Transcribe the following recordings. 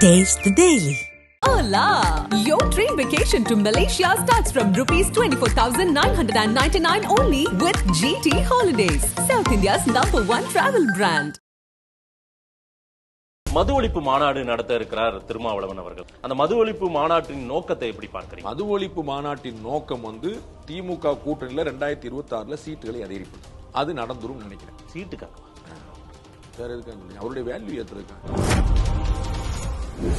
Taste the Daily. Hola! Your train vacation to Malaysia starts from rupees 24,999 only with GT Holidays, South India's #1 travel brand. மது ஒழிப்பு மாநாடு நடத்த இருக்கிறார் திருமாவளவன் அவர்கள். அந்த மது ஒழிப்பு மாநாட்டின் நோக்கத்தை எப்படி பார்க்கிறீங்க? மது ஒழிப்பு மாநாட்டின் நோக்கம் திமுக கூட்டணியில 2026 சீட்டுகளை அதிகரிப்பது. அது நடந்துரும் நினைக்கிறேன். சீட்டுக்காக வேற எதுக்காக? அவருடைய வேல்யூ ஏத்துறதுக்கா?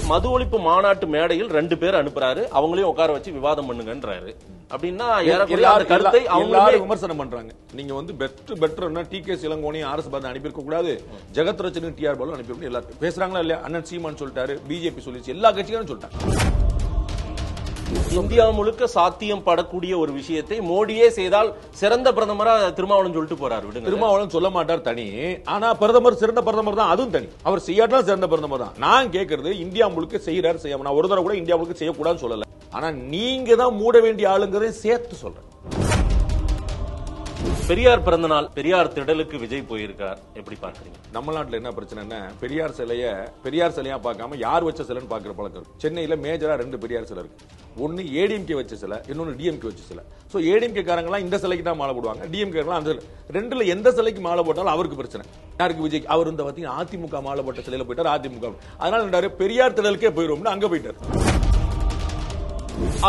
மது ஒழிப்பு மாநாட்டு மேடையில் 2 பேர் அனுப்புறாரு, அவங்களையும் உட்கார வச்சு விவாதம் பண்ணுங்கன்றாரு. அப்படின்னா கருத்தை எல்லாரும் விமர்சனம் பண்றாங்க. நீங்க பெட்டர்னா டிகேஎஸ் இளங்கோனி ஆர்எஸ் பாரதி அனுப்பியிருக்க கூடாது, ஜெகத் ரட்சன் டிஆர் பாலு அனுப்பியிருக்கணும். எல்லாரும் பேசுறாங்களா இல்லையா? அண்ணன் சீமான் சொல்லிட்டாரு, பிஜேபி சொல்லிச்சு, எல்லா கட்சிகளும் சொல்லிட்டாங்க. இந்தியா முழுக்க சாத்தியம் படக்கூடிய ஒரு விஷயத்தை மோடியே செய்தால் சிறந்த பிரதமரா திருமாவளவன் சொல்லிட்டு போறாரு. திருமாவளவன் சொல்ல மாட்டார் தனி, ஆனா பிரதமர் சிறந்த பிரதமர் தான், அதுவும் தனி. அவர் செய்யாட்டாலும் சிறந்த பிரதமர் தான். நான் கேட்கறது இந்தியா முழுக்க செய்யறாரு, செய்யாம நான் ஒரு தடவை கூட இந்தியா முழுக்க செய்யக்கூடாதுன்னு சொல்லல. ஆனா நீங்க தான் மூட வேண்டிய ஆளுங்கிறதை சேர்த்து சொல்றேன். பெரியார் பிறந்த நாள், பெரியார் திடலுக்கு விஜய் போயிருக்கார், எப்படி பார்க்கறீங்க? நம்ம நாட்டுல என்ன பிரச்சனைன்னா, பெரியார் சிலையா பார்க்காம யார் வச்ச சிலைன்னு பாக்குற பழக்கம். சென்னையில மேஜரா 2 பெரியார் சிலை இருக்கு. ஒன்னு ஏடிஎம்கே வச்ச சிலை, இன்னொன்னு டிஎம்கே வச்ச சிலை. சோ ஏடிஎம்கே காரங்களாம் இந்த சிலைக்கு தான் மாலை போடுவாங்க, டிஎம்கே அந்த ரெண்டுல எந்த சிலைக்கு மாலை போட்டாலும் அவருக்கு பிரச்சனை. யாருக்கு? விஜய். அவர் பாத்தீங்கன்னா அதிமுக மாலை போட்ட சிலையில போயிட்டார், அதிமுக. அதனால பெரியார் திடலுக்கே போயிரும், அங்க போயிட்டார்.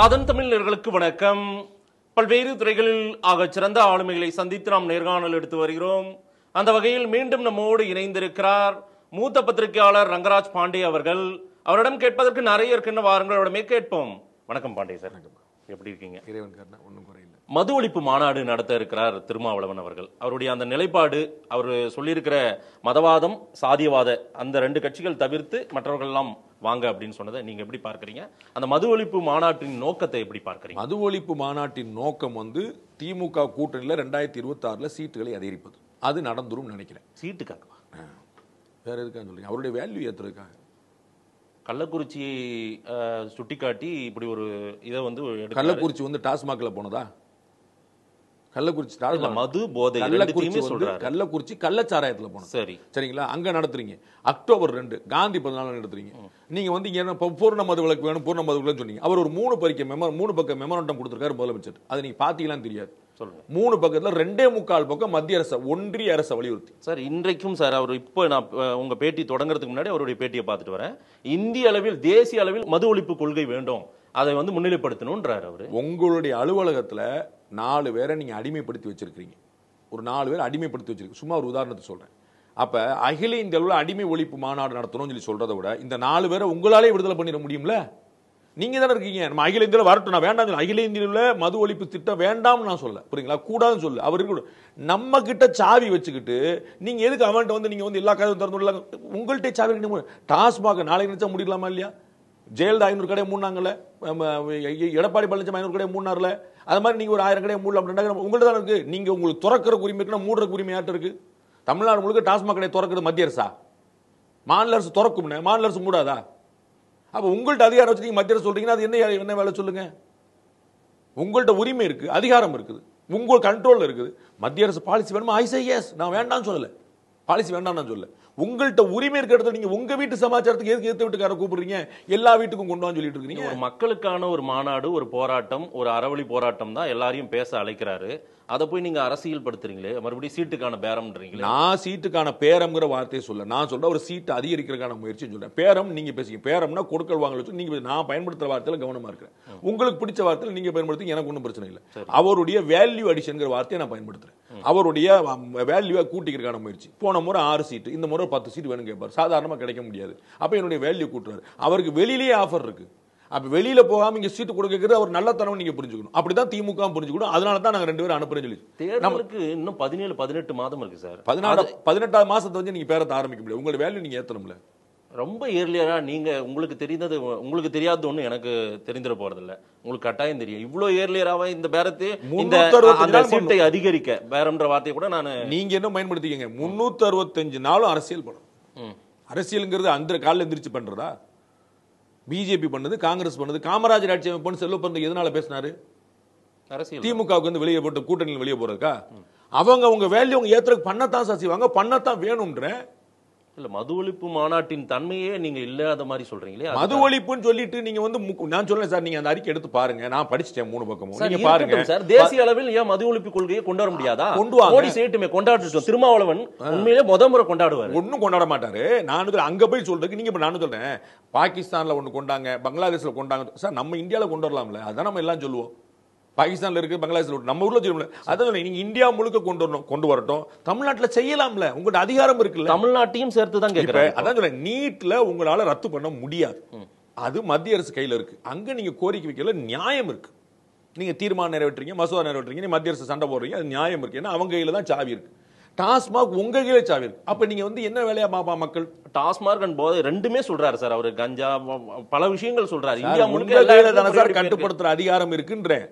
ஆதன் தமிழர்களுக்கு வணக்கம். பல்வேறு துறைகளில் ஆக சிறந்த ஆளுமைகளை சந்தித்து நாம் நேர்காணல் எடுத்து வருகிறோம். அந்த வகையில் மீண்டும் நம்மோடு இணைந்திருக்கிறார் மூத்த பத்திரிகையாளர் ரங்கராஜ் பாண்டே அவர்கள். அவரிடம் கேட்பதற்கு நிறைய இருக்கின்ற வாருங்கள், அவரிடமே கேட்போம். வணக்கம் பாண்டே சார், எப்படி இருக்கீங்க? மது ஒழிப்பு மாநாடு நடத்த இருக்கிறார் திருமாவளவன் அவர்கள். அவருடைய அந்த நிலைப்பாடு, அவர் சொல்லியிருக்கிற மதவாதம், சாதியவாத அந்த 2 கட்சிகள் தவிர்த்து மற்றவர்கள் எல்லாம் வாங்க அப்படின்னு சொன்னதை நீங்க எப்படி பார்க்கறீங்க? அந்த மது ஒழிப்பு மாநாட்டின் நோக்கத்தை எப்படி பார்க்கறீங்க? மது ஒழிப்பு மாநாட்டின் நோக்கம் திமுக கூட்டணியில 2026 சீட்டுகளை அதிகரிப்பது. அது நடந்துரும் நினைக்கிறேன். சீட்டுக்காக? வேற எதுக்காக சொல்றீங்க? அவருடைய வேல்யூ ஏத்துறதுக்காக. கள்ளக்குறிச்சியை சுட்டிக்காட்டி இப்படி ஒரு இதை கள்ளக்குறிச்சி டாஸ்மாக்ல போனதா? கள்ளக்குறிச்சி மது போதை, கள்ளக்குறிச்சி கள்ளச்சாராயத்துல போனோம். சரி, சரிங்களா? அங்க நடத்துறீங்க. அக்டோபர் 2 காந்தி பிறந்தநாள் நடத்துறீங்க. நீங்க இங்க பூர்ண மது விலக்கு வேணும், பூர்ண மது விலக்கு சொன்னீங்க. அவர் ஒரு 3 பக்கம் மெமரண்டம் கொடுத்திருக்காரு முதலமைச்சர். அது நீங்க பாத்தீங்களான்னு தெரியாது. 3 பக்கத்துல 2.25 பக்கம் மத்திய அரசு, ஒன்றிய அரசு வலியுறுத்தி. சார் இன்றைக்கும் சார் அவர் இப்போ நான் உங்க பேட்டி தொடங்குறதுக்கு முன்னாடி அவருடைய பேட்டியை பார்த்துட்டு வரேன். இந்திய அளவில், தேசிய அளவில் மது ஒழிப்பு கொள்கை வேண்டும், அதை முன்னிலைப்படுத்தணும்ன்றார் அவரு. உங்களுடைய அலுவலகத்துல 4 பேரை நீங்க அடிமைப்படுத்தி வச்சிருக்கீங்க. ஒரு 4 பேர் அடிமைப்படுத்தி வச்சிருக்கீங்க. சும்மா ஒரு உதாரணத்தை சொல்றேன். அப்ப அகில இந்திய அளவில் அடிமை ஒழிப்பு மாநாடு நடத்தணும்னு சொல்றதை விட இந்த 4 பேரை உங்களாலே விடுதலை பண்ணிட முடியும்ல? நீங்க தானே இருக்கீங்க. நம்ம அகில இந்தியாவில் வரட்டும், நான் வேண்டாம். அகில இந்தியாவில் மது ஒழிப்பு திட்டம் வேண்டாம்னு நான் சொல்ல, புரியுங்களா? கூடாதுன்னு சொல்லு. அவருக்கு நம்ம கிட்ட சாவி வச்சுக்கிட்டு நீங்க எதுக்கு அவன்கிட்ட நீங்க எல்லா கதவும் திறந்து உங்கள்கிட்ட சாவி? டாஸ்மாக நாளைக்கு நினைச்சா முடியலாமா இல்லையா? ஜெயலலிதா 500 கடையை மூணாங்கல்ல, எடப்பாடி பழனிசாமி 500 கடையை மூணார்ல. அது மாதிரி நீங்க ஒரு 1000 கடையை மூடலாம். 2000 உங்கள்ட்ட தான் இருக்கு. நீங்க உங்களுக்கு திறக்கிற உரிமை இருக்குன்னா மூடுற உரிமை யார்ட்ட இருக்கு? தமிழ்நாடு முழுக்க டாஸ்மாக் கடையை திறக்கிறது மத்திய அரசா? மாநில அரசு திறக்கும், மாநில அரசு மூடாதா? அப்ப உங்கள்ட்ட அதிகாரம் வச்சு நீங்க மத்திய அரசு சொல்றீங்கன்னா அது என்ன வேலை சொல்லுங்க? உங்கள்ட்ட உரிமை இருக்கு, அதிகாரம் இருக்குது, உங்க கண்ட்ரோல்ல இருக்குது. மத்திய அரசு பாலிசி வேணுமா? ஐ சே எஸ். நான் வேண்டாம்னு சொல்லல, பாலிசி வேண்டாம் நான் சொல்ல. உங்கள்ட்ட உரிமை இருக்கிறத நீங்க உங்க வீட்டு சமாச்சாரத்துக்கு எதுக்கு எதிர்த்து வீட்டுக்கார கூப்பிடுறீங்க? எல்லா வீட்டுக்கும் கொண்டு வந்து சொல்லிட்டு இருக்கீங்க. ஒரு மக்களுக்கான ஒரு மாநாடு, ஒரு போராட்டம், ஒரு அறவழி போராட்டம் தான் எல்லாரையும் பேச அழைக்கிறாரு. அதை போய் நீங்க அரசியல் படுத்துறீங்களே, மறுபடியும் சீட்டுக்கான பேரம்ன்றீங்களே. நான் சீட்டுக்கான பேரம்ங்கிற வார்த்தையை சொல்ல, நான் சொல்ற ஒரு சீட்டு அதிகரிக்கிறதுக்கான முயற்சி சொல்றேன். பேரம் நீங்க பேசிங்க. பேரம்னா கொடுக்கல் வாங்கல. நீங்க நான் பயன்படுத்துற வார்த்தையில கவனமா இருக்கிறேன். உங்களுக்கு பிடிச்ச வார்த்தையில நீங்க பயன்படுத்தி எனக்கு ஒன்றும் பிரச்சனை இல்லை. அவருடைய வேல்யூ அடிஷன்ங்கிற வார்த்தையை நான் பயன்படுத்துறேன். அவருடைய வேல்யூவை கூட்டிக்கிறதுக்கான முயற்சி. போன முறை 6 சீட்டு, இந்த முறை 10 சீட்டு வேணும் கேட்பார். சாதாரணமா கிடைக்க முடியாது. அப்ப என்னுடைய வேல்யூ கூட்டுறாரு. அவருக்கு வெளியிலேயே ஆஃபர் இருக்கு. அப்ப வெளியில போகாம இங்க சீட்டு கொடுக்கிறது அவர் நல்ல தரம் நீங்க புரிஞ்சுக்கணும். அப்படிதான் திமுக புரிஞ்சுக்கணும். அதனால தான் நாங்க 2 பேரும் அனுப்புறேன்னு சொல்லி. தேர்தலுக்கு இன்னும் 17-18 மாதம் இருக்கு சார். 18வது மாசத்தை நீங்க பேரத்தை ஆரம்பிக்க முடியாது. உங்களோட வேல்யூ நீங்க ஏத்தணும்ல. ரொம்ப இயர்லியரா நீங்க உங்களுக்கு தெரிந்தது, உங்களுக்கு தெரியாத ஒண்ணு எனக்கு தெரிந்திர போறது இல்ல. உங்களுக்கு கட்டாயம் தெரியும். இவ்வளவு இயர்லியராவே இந்த பேரத்தை, இந்த சீட்டை அதிகரிக்க பேரம்ன்ற வார்த்தையை கூட நான் நீங்க என்ன பயன்படுத்திக்கங்க. 365 நாளும் அரசியல் படம். அரசியல்ங்கிறது அந்த காலில் எந்திரிச்சு பண்றதா? பிஜேபி பண்ணது, காங்கிரஸ் பண்ணது. காமராஜர் ஆட்சி அமைப்பு செல்வப்பந்த எதனால பேசினாரு? திமுகவுக்கு வெளியே போட்டு கூட்டணியில் வெளியே போறதுக்கா? அவங்க வேல்யூ ஏத்துறதுக்கு பண்ணத்தான் செய்வாங்க, பண்ணத்தான் வேணும்ன்ற. இல்ல மது ஒழிப்பு மாநாட்டின் தன்மையே நீங்க இல்லாத மாதிரி சொல்றீங்களே. மது ஒழிப்புன்னு சொல்லிட்டு நீங்க வந்து நான் சொல்றேன் சார், நீங்க அந்த அறிக்கை எடுத்து பாருங்க. நான் படிச்சிட்டேன் 3 பக்கமும். சார், நீங்க பாருங்க சார், தேசிய அளவில் ஏன் மது ஒழிப்பு கொள்கையை கொண்டு வர முடியாதா? கொண்டு வாங்க. மோடி செய்யட்டுமே, கொண்டாடட்டும். திருமாவளவன் உண்மையிலே முறை கொண்டாடுவார். ஒன்னும் கொண்டாட மாட்டாரு. நான் அங்க போய் சொல்றதுக்கு நீங்க நானும் சொல்றேன், பாகிஸ்தான்ல ஒண்ணு கொண்டாங்க, பங்களாதேஷ்ல கொண்டாங்க. சார் நம்ம இந்தியால கொண்டு வரலாம்ல, அதான் நம்ம எல்லாம் சொல்லுவோம். பாகிஸ்தான்ல இருக்கு, பங்களாதேஷ்ல நம்ம ஊர்ல சொல்லுவோம். அதான் நீங்க இந்தியா முழுக்க கொண்டு வரட்டும், தமிழ்நாட்டுல செய்யலாம்ல, உங்களோட அதிகாரம் இருக்குல்ல. தமிழ்நாட்டையும் சேர்த்து தான் கேக்குறேன். அதான் சொல்றேன், நீட்ல உங்களால ரத்து பண்ண முடியாது, அது மத்திய அரசு கையில இருக்கு. அங்க நீங்க கோரிக்கை வைக்கல, நியாயம் இருக்கு. நீங்க தீர்மானம் நிறைவேற்றீங்க, மசோதா நிறைவேற்றீங்க, மத்திய அரசு சண்டை போடுறீங்க, அது நியாயம் இருக்கு. ஏன்னா அவங்க கையில தான் சாவி இருக்கு. டாஸ்மாக் உங்க கையில சாவி இருக்கு. அப்ப நீங்க வந்து என்ன வேலையா பாப்பா மக்கள்? டாஸ்மாக் அண்ட் போதை ரெண்டுமே சொல்றாரு சார். அவரு கஞ்சா பல விஷயங்கள் சொல்றாரு. இந்தியா முழுக்க கட்டுப்படுத்துற அதிகாரம் இருக்குன்றேன்.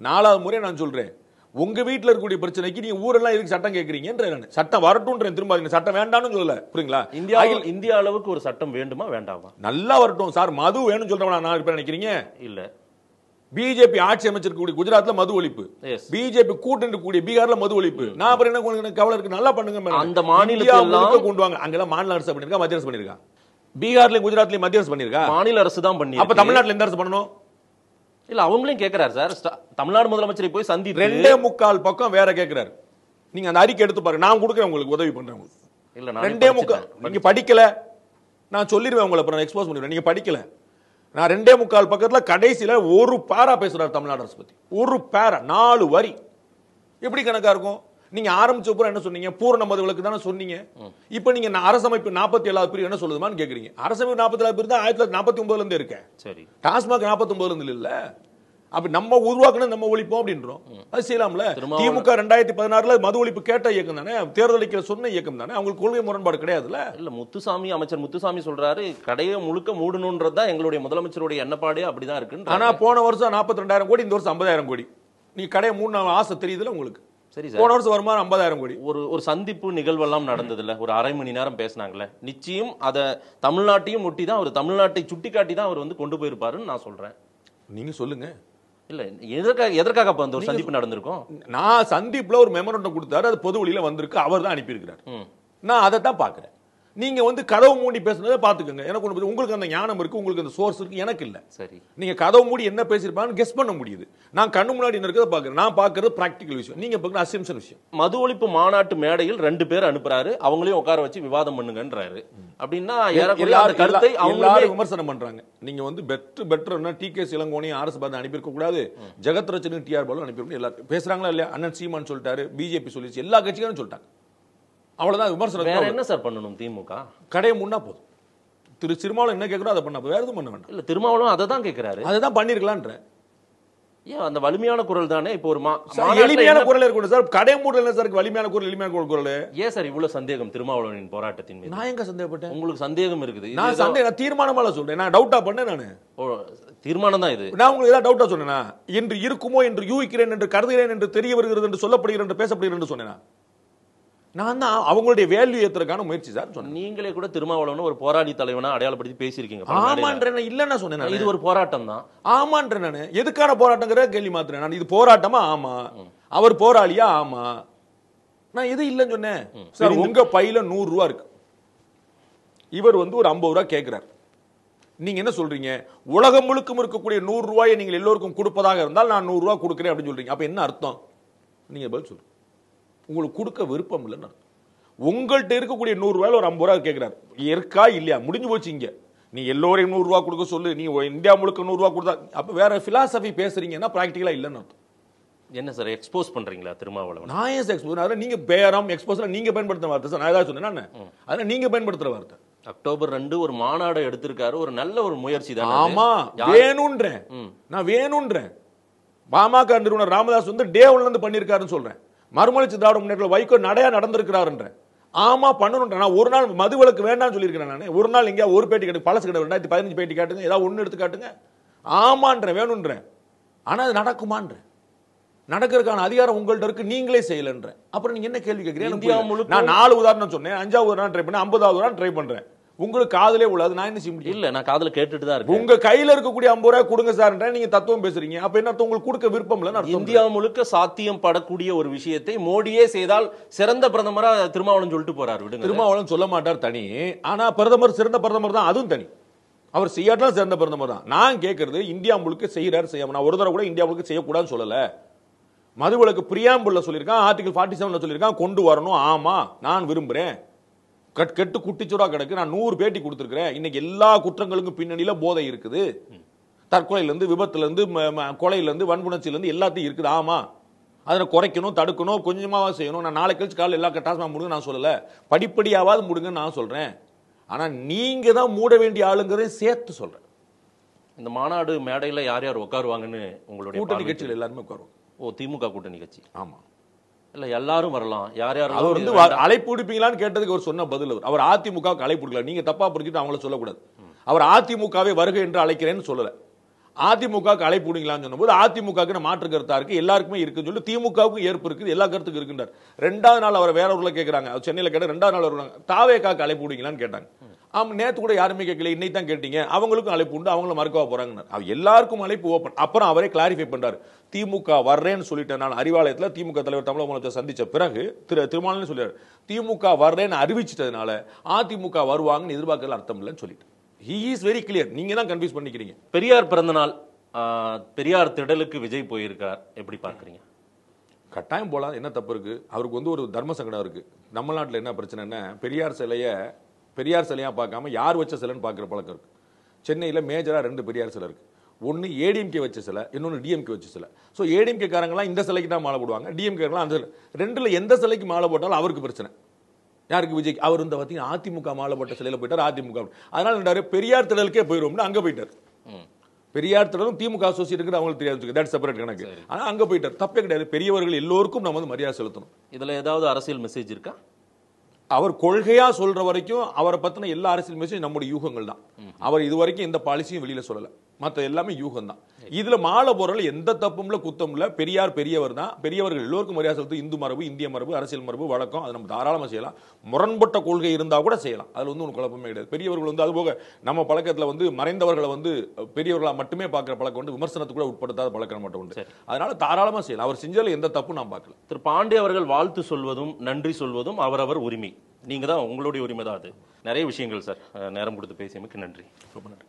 4வது முறை நான் சொல்றேன், உங்க வீட்டுல இருக்கக்கூடிய பிரச்சனைக்கு நீங்க ஊரெல்லாம் எதுக்கு சட்டம் கேக்குறீங்கன்ற. சட்டம் வரட்டும், திரும்ப சட்டம் வேண்டாம்னு சொல்லல, புரியுங்களா? இந்தியா அளவுக்கு ஒரு சட்டம் வேண்டுமா வேண்டாமா? நல்லா வரட்டும் சார். மது வேணும்னு சொல்றவங்க நான் நினைக்கிறீங்க இல்ல. பிஜேபி ஆட்சி அமைச்சிருக்கக்கூடிய குஜராத்ல மது ஒழிப்பு, பிஜேபி கூட்டணி கூடிய பீகார்ல மது ஒழிப்பு. நான் அப்புறம் என்ன கவலை இருக்கு? நல்லா பண்ணுங்க. அந்த மாநிலத்துல கொண்டு வாங்க. அங்கெல்லாம் மாநில அரசு பண்ணிருக்கா, மத்திய அரசு பண்ணிருக்கா? பீகார்லயும் குஜராத்லயும் மத்திய அரசு பண்ணிருக்கா? மாநில அரசு தான் பண்ணி. அப்ப தமிழ்நாட்டுல எந்த அரசு பண்ணணும்? இல்ல அவங்களையும் கேக்குறாரு சார். தமிழ்நாடு முதலமைச்சரை போய் சந்தித்து 2.25 பக்கம் வேற கேக்குறாரு. நீங்க அந்த அறிக்கை எடுத்து பாருங்க, நான் கொடுக்குறேன் உங்களுக்கு, உதவி பண்றேன். இல்ல 2.25 நீங்க படிக்கல, நான் சொல்லிடுவேன் உங்களை, அப்புறம் எக்ஸ்போஸ் பண்ணிடுவேன். நீங்க படிக்கல. நான் 2.25 பக்கத்துல கடைசியில ஒரு பேரா பேசுறாரு தமிழ்நாடு அரசு பத்தி. ஒரு பேரா 4 வரி. எப்படி கணக்கா இருக்கும்? நீங்க ஆரம்பிச்சப்போ என்ன சொன்னீங்க? பூரண மது விலக்கு தானே சொன்னீங்க. இப்ப நீங்க அரசமைப்பு 47வது பிரிவு என்ன சொல்லுதுமான்னு கேக்குறீங்க. அரசமைப்பு 47வது பிரிவு தான் 1949ல இருந்து இருக்கு. சரி, டாஸ்மாக் 49ல இருந்து இல்ல. அப்ப நம்ம உருவாக்கணும், நம்ம ஒழிப்போம் அப்படின்றோம். அது செய்யலாம்ல. திமுக 2016ல மது ஒழிப்பு கேட்ட இயக்கம் தானே, தேர்தலிக்க சொன்ன இயக்கம் தானே. அவங்களுக்கு கொள்கை முரண்பாடு கிடையாதுல்ல. இல்ல முத்துசாமி, அமைச்சர் முத்துசாமி சொல்றாரு, கடையை முழுக்க மூடணும்ன்றது தான் எங்களுடைய முதலமைச்சருடைய எண்ணப்பாடே அப்படிதான் இருக்கு. ஆனா போன வருஷம் 42,000 கோடி, இந்த வருஷம் 50,000 கோடி. நீ கடையை மூணு ஆசை தெரியுதுல உங்களுக்கு. சரி சார், போன வருஷம் வருமானம் 50,000 கோடி. ஒரு சந்திப்பு நிகழ்வெல்லாம் நடந்ததுல ஒரு அரை மணி நேரம் பேசினாங்கல்ல, நிச்சயம் அதை தமிழ்நாட்டையும் ஒட்டி தான், அவர் தமிழ்நாட்டை சுட்டி காட்டி தான் அவர் வந்து கொண்டு போயிருப்பாருன்னு நான் சொல்றேன். நீங்க சொல்லுங்க. இல்ல எதற்காக அந்த ஒரு சந்திப்பு நடந்திருக்கும்? நான் சந்திப்புல ஒரு மெமரண்டம் கொடுத்தாரு, அது பொது வழியில வந்திருக்கு, அவர் தான் அனுப்பியிருக்கிறார். நான் அதை தான் பாக்குறேன். நீங்க வந்து கதவு மூடி பேசுனதை பாத்துக்கோங்க. எனக்கு ஒண்ணு, உங்களுக்கு அந்த ஞானம் இருக்கு, உங்களுக்கு அந்த சோர்ஸ் இருக்கு, எனக்கு இல்ல. சரி, நீங்க கதவு மூடி என்ன பேசிருப்பான்னு கெஸ் பண்ண முடியுது. நான் கண்ணு முன்னாடி என்ன இருக்கிறத பாக்குறேன். நான் பாக்குறது பிராக்டிகல் விஷயம், நீங்க பாக்குறது அசம்ப்ஷன் விஷயம். மது ஒழிப்பு மாநாட்டு மேடையில் 2 பேர் அனுப்புறாரு, அவங்களையும் உட்கார வச்சு விவாதம் பண்ணுங்கன்றாரு. அப்படின்னா கருத்தை எல்லாரும் விமர்சனம் பண்றாங்க. நீங்க வந்து பெட்டர்னா டிகே இளங்கோவனையும் ஆர்எஸ் பாரதி அனுப்பியிருக்க கூடாது, ஜெகத் ரட்சகன் டிஆர் பாலு அனுப்பியிருக்கணும். எல்லாரும் பேசுறாங்களா இல்லையா? அண்ணன் சீமான் சொல்லிட்டாரு, பிஜேபி சொல்லிச்சு, எல்லா கட்சிகளும் சொல்லிட்டாங்க. அவ்வளவுதான் விமர்சனம். வேற என்ன சார் பண்ணணும்? திமுக கடையை முன்னா போதும். திரு திருமாவளவன் என்ன கேட்கிறோம் அதை பண்ண, வேற எதுவும் பண்ண வேண்டாம். இல்ல திருமாவளவன் அதை தான் கேட்கிறாரு, அதை தான் பண்ணிருக்கலான்ற. ஏன் அந்த வலிமையான குரல் தானே இப்போ ஒரு எளிமையான குரல் இருக்கணும் சார். கடை மூடல சார், வலிமையான குரல், எளிமையான குரல். ஏன் சார் இவ்வளவு சந்தேகம் திருமாவளவனின் போராட்டத்தின் மீது? நான் எங்க சந்தேகப்பட்டேன்? உங்களுக்கு சந்தேகம் இருக்குது? நான் சந்தேகம் தீர்மானமால சொல்றேன், நான் டவுட்டா பண்ணேன். நானு தீர்மானம் தான் இது. நான் உங்களுக்கு ஏதாவது டவுட்டா சொன்னேனா? என்று இருக்குமோ என்று யூகிக்கிறேன், என்று கருதுகிறேன், என்று தெரிய வருகிறது, என்று சொல்லப்படுகிறது, என்று பேசப்படுகிறது என்று சொன்னேனா? நான் தான் அவங்களுடைய வேல்யூ ஏத்துறதுக்கான முயற்சி சார் சொன்னேன். நீங்களே கூட திருமாவளவன் ஒரு போராளி தலைவனா அடையாளப்படுத்தி பேசியிருக்கீங்க. ஆமான்றேன், இல்லன்னா சொன்னேன். இது ஒரு போராட்டம் தான். ஆமான்றேன். நான் எதுக்கான போராட்டங்கிற கேள்வி மாத்துறேன். நான் இது போராட்டமா? ஆமா. அவர் போராளியா? ஆமா. நான் எது இல்லைன்னு சொன்னேன் சார். உங்க பையில 100 ரூபா இருக்கு, இவர் வந்து ஒரு 50 ரூபா கேட்கிறார். நீங்க என்ன சொல்றீங்க? உலகம் முழுக்கும் இருக்கக்கூடிய 100 ரூபாயை நீங்கள் எல்லோருக்கும் கொடுப்பதாக இருந்தால் நான் 100 ரூபா கொடுக்கிறேன் அப்படின்னு சொல்றீங்க. அப்ப என்ன அர்த்தம்? நீங்க பதில் சொல்லுங்க. உங்களுக்கு கொடுக்க விருப்பம் இல்லைன்னு அர்த்தம். உங்கள்கிட்ட இருக்கக்கூடிய 100 ரூபாயில ஒரு 50 ரூபா கேட்கிறாரு, இருக்கா இல்லையா? முடிஞ்சு போச்சு. இங்க நீ எல்லோரையும் 100 ரூபா கொடுக்க சொல்லு, நீ இந்தியா முழுக்க 100 ரூபா கொடுத்தா அப்ப வேற பிலாசபி பேசுறீங்கன்னா பிராக்டிகலா இல்லைன்னு அர்த்தம். என்ன சார் எக்ஸ்போஸ் பண்றீங்களா திருமாவளவன்? நான் ஏன் எக்ஸ்போஸ்? நீங்க பேரம் எக்ஸ்போஸ் நீங்க பயன்படுத்துற வார்த்தை சார். நான் ஏதாவது சொன்னேன்? அதனால நீங்க பயன்படுத்துற வார்த்தை. அக்டோபர் 2 ஒரு மாநாடு எடுத்திருக்காரு, ஒரு நல்ல ஒரு முயற்சி தான். ஆமா, வேணும்ன்றேன். நான் வேணும்ன்றேன். பாமக நிறுவனர் ராமதாஸ் வந்து டே 1ல இருந்து பண்ணிருக்காருன்னு சொல்றேன். மறுமலர்ச்சி திராவிட முன்னேற்ற வைகோ நடையா நடந்திருக்கிறாருன்ற. ஆமா பண்ணணும். நான் ஒரு நாள் மது விலக்கு வேண்டாம்னு சொல்லியிருக்கிறேன். நான் ஒரு நாள் எங்கேயா ஒரு பேட்டி கேட்டு பழசு கிடையாது, 2015 பேட்டி காட்டுங்க, ஏதாவது ஒண்ணு எடுத்து காட்டுங்க. ஆமான்றேன், வேணும்ன்றேன். ஆனா அது நடக்குமான்ற, நடக்கிறதுக்கான அதிகாரம் உங்கள்ட்ட இருக்கு, நீங்களே செய்யலன்ற. அப்புறம் நீங்க என்ன கேள்வி கேட்கிறீங்க? நான் 4 உதாரணம் சொன்னேன், 5வது உதாரணம் ட்ரை பண்ணேன், 50வது உதாரணம் ட்ரை பண்றேன். உங்களுக்கு காதலே உள்ளது, நான் என்ன செய்ய முடியும்? இல்ல, நான் காதுல கேட்டுட்டு தான் இருக்கேன். உங்க கையில இருக்கக்கூடிய 50 ரூபாய் கொடுங்க சார், நீங்க தத்துவம் பேசுறீங்க. அப்ப என்ன அர்த்தம்? உங்களுக்கு கொடுக்க விருப்பம் இல்ல? இந்தியா முழுக்க சாத்தியம் படக்கூடிய ஒரு விஷயத்தை மோடியே செய்தால் சிறந்த பிரதமரா திருமாவளவன் சொல்லிட்டு போறாரு. விடுங்க, திருமாவளவன் சொல்ல மாட்டார் தனி. ஆனா பிரதமர் சிறந்த பிரதமர் தான், அதுவும் தனி. அவர் செய்யாட்டாலும் சிறந்த பிரதமர் தான். நான் கேட்கறது இந்தியா முழுக்க செய்யறாரு செய்யாம. நான் ஒரு தடவை கூட இந்தியா முழுக்க செய்யக்கூடாதுன்னு சொல்லல. மதுவிலக்கு பிரியாம்பிள்ல சொல்லியிருக்கான், ஆர்டிகல் 47 சொல்லியிருக்கான், கொண்டு வரணும். ஆமா, நான் விரும்புறேன். கெட்டு குட்டிச்சுடா கிடக்கு. நான் 100 பேட்டி கொடுத்திருக்கிறேன். இன்னைக்கு எல்லா குற்றங்களுக்கும் பின்னணியில போதை இருக்குது. தற்கொலையில இருந்து, விபத்துல இருந்து, கொலையில இருந்து, வன்புணர்ச்சியில இருந்து எல்லாத்தையும் இருக்குது. ஆமா, அதை குறைக்கணும், தடுக்கணும், கொஞ்சமாவா செய்யணும். நான் நாளை கழிச்சு காலையில் எல்லா டாஸ்மாக முடுங்க நான் சொல்லல, படிப்படியாவது முடுங்கன்னு நான் சொல்றேன். ஆனா நீங்க தான் மூட வேண்டிய ஆளுங்கிறதையும் சேர்த்து சொல்றேன். இந்த மாநாடு மேடையில யார் யார் உட்காருவாங்கன்னு உங்களுடைய கூட்டணி கட்சிகள் எல்லாருமே உட்காருவாங்க. ஓ, திமுக கூட்டணி கட்சி. ஆமா, இல்ல எல்லாரும் வரலாம். யார் யார் அவர் வந்து அழைப்பு விடுப்பீங்களான்னு கேட்டதுக்கு அவர் சொன்ன பதில், அவர் அதிமுகவுக்கு அழைப்பு விடுக்கல. நீங்க தப்பா புரிஞ்சுட்டு அவங்கள சொல்லக்கூடாது. அவர் அதிமுகவே வருகை என்று அழைக்கிறேன்னு சொல்லல. அதிமுகவுக்கு அழைப்பு விடுங்களான்னு சொன்னபோது அதிமுகவுக்கு மாற்று கருத்தா இருக்கு, எல்லாருக்குமே இருக்குன்னு சொல்லி திமுகவுக்கும் ஏற்பு இருக்குது, எல்லா கருத்துக்கும் இருக்குன்றார். 2வது நாள் அவர் வேற ஊர்ல கேட்கறாங்க, சென்னையில கேட்ட 2வது நாள் வருவாங்க, தாவேக்காக்கு அழைப்பு விடுங்களான்னு கேட்டாங்க. ஆமா, நேத்து கூட யாருமே கேட்கல, இன்னைக்கு தான் கேட்டீங்க. அவங்களுக்கும் அழைப்பு உண்டு, அவங்களும் மறுக்கவா போறாங்க. எல்லாருக்கும் அழைப்பு ஓப்பன். அப்புறம் அவரே கிளாரிஃபை பண்றாரு, திமுக வர்றேன்னு சொல்லிட்டேன். நான் அறிவாலயத்தில் திமுக தலைவர் தமிழக முதலமைச்சர் சந்திச்ச பிறகு திருமாவளவன் சொல்றாரு, திமுக வர்றேன்னு அறிவிச்சிட்டதுனால அதிமுக வருவாங்கன்னு எதிர்பார்க்கல அர்த்தம் இல்லைன்னு சொல்லிட்டு. He is very clear. நீங்க தான் கன்ஃபியூஸ் பண்ணிக்கிறீங்க. பெரியார் பிறந்த நாள், பெரியார் திடலுக்கு விஜய் போயிருக்கார், எப்படி பார்க்கறீங்க? கட்டாயம் போலாம், என்ன தப்பு இருக்கு? அவருக்கு வந்து ஒரு தர்ம சங்கடம் இருக்கு. நம்ம நாட்டில் என்ன பிரச்சனைன்னா, பெரியார் சிலையா பார்க்காம யார் வச்ச சிலைன்னு பார்க்குற பழக்கம் இருக்கு. சென்னையில் மேஜரா 2 பெரியார் சிலை இருக்கு. ஒன்னு ஏடிஎம்கே வச்ச சிலை, இன்னொன்னு டிஎம்கே வச்ச சிலை. ஸோ ஏடிஎம்கே காரங்களாம் இந்த சிலைக்கு தான் மாலை போடுவாங்க, டிஎம்கே அந்த சிலை. 2ல எந்த சிலைக்கு மாலை போட்டாலும் அவருக்கு பிரச்சனை. யாருக்கு? விஜய். அவர் இந்த பார்த்தீங்கன்னா அதிமுக மாலை போட்ட சிலையில போயிட்டார், அதிமுக. அதனால பெரியார் திடலுக்கே போயிடுவோம்னு அங்க போயிட்டார். பெரியார் திடலும் திமுக அசோசியேட் அவங்களுக்கு தெரியாது, தட் செப்பரேட் கணக்கு. ஆனா அங்க போயிட்டார், தப்பே கிடையாது. பெரியவர்கள் எல்லோருக்கும் நம்ம வந்து மரியாதை செலுத்தணும். இதுல ஏதாவது அரசியல் மெசேஜ் இருக்கா? அவர் கொள்கையா சொல்ற வரைக்கும் அவரை பத்தின எல்லா அரசியல் மெசேஜ் நம்முடைய யூகங்கள் தான். அவர் இதுவரைக்கும் எந்த பாலிசியும் வெளியில சொல்லல, மற்ற எல்லாமே யூகம் தான். இதுல மாலை போறதுல எந்த தப்பும் இல்ல, குத்தம் இல்ல. பெரியார் பெரியவர் தான். பெரியவர்கள் எல்லோருக்கும் மரியாதை செலுத்து. இந்து மரபு, இந்திய மரபு, அரசியல் மரபு, வழக்கம், அதை நம்ம தாராளமா செய்யலாம். முரண்பட்ட கொள்கை இருந்தா கூட செய்யலாம், அதுல வந்து ஒரு குழப்பமே கிடையாது. பெரியவர்கள் வந்து அதுபோக நம்ம பழக்கத்துல வந்து மறைந்தவர்களை வந்து பெரியவர்களா மட்டுமே பார்க்கிற பழக்கம் உண்டு, விமர்சனத்துக்கு கூட உட்படுத்தாத பழக்கம் மட்டும் உண்டு. அதனால தாராளமா செய்யலாம். அவர் செஞ்சதுல எந்த தப்பும் நான் பார்க்கல. திரு பாண்டே அவர்கள் வாழ்த்து சொல்வதும் நன்றி சொல்வதும் அவரவர் உரிமை. நீங்க தான், உங்களுடைய உரிமை தான் அது. நிறைய விஷயங்கள் சார், நேரம் கொடுத்து பேசியமைக்கு நன்றி. ரொம்ப நன்றி.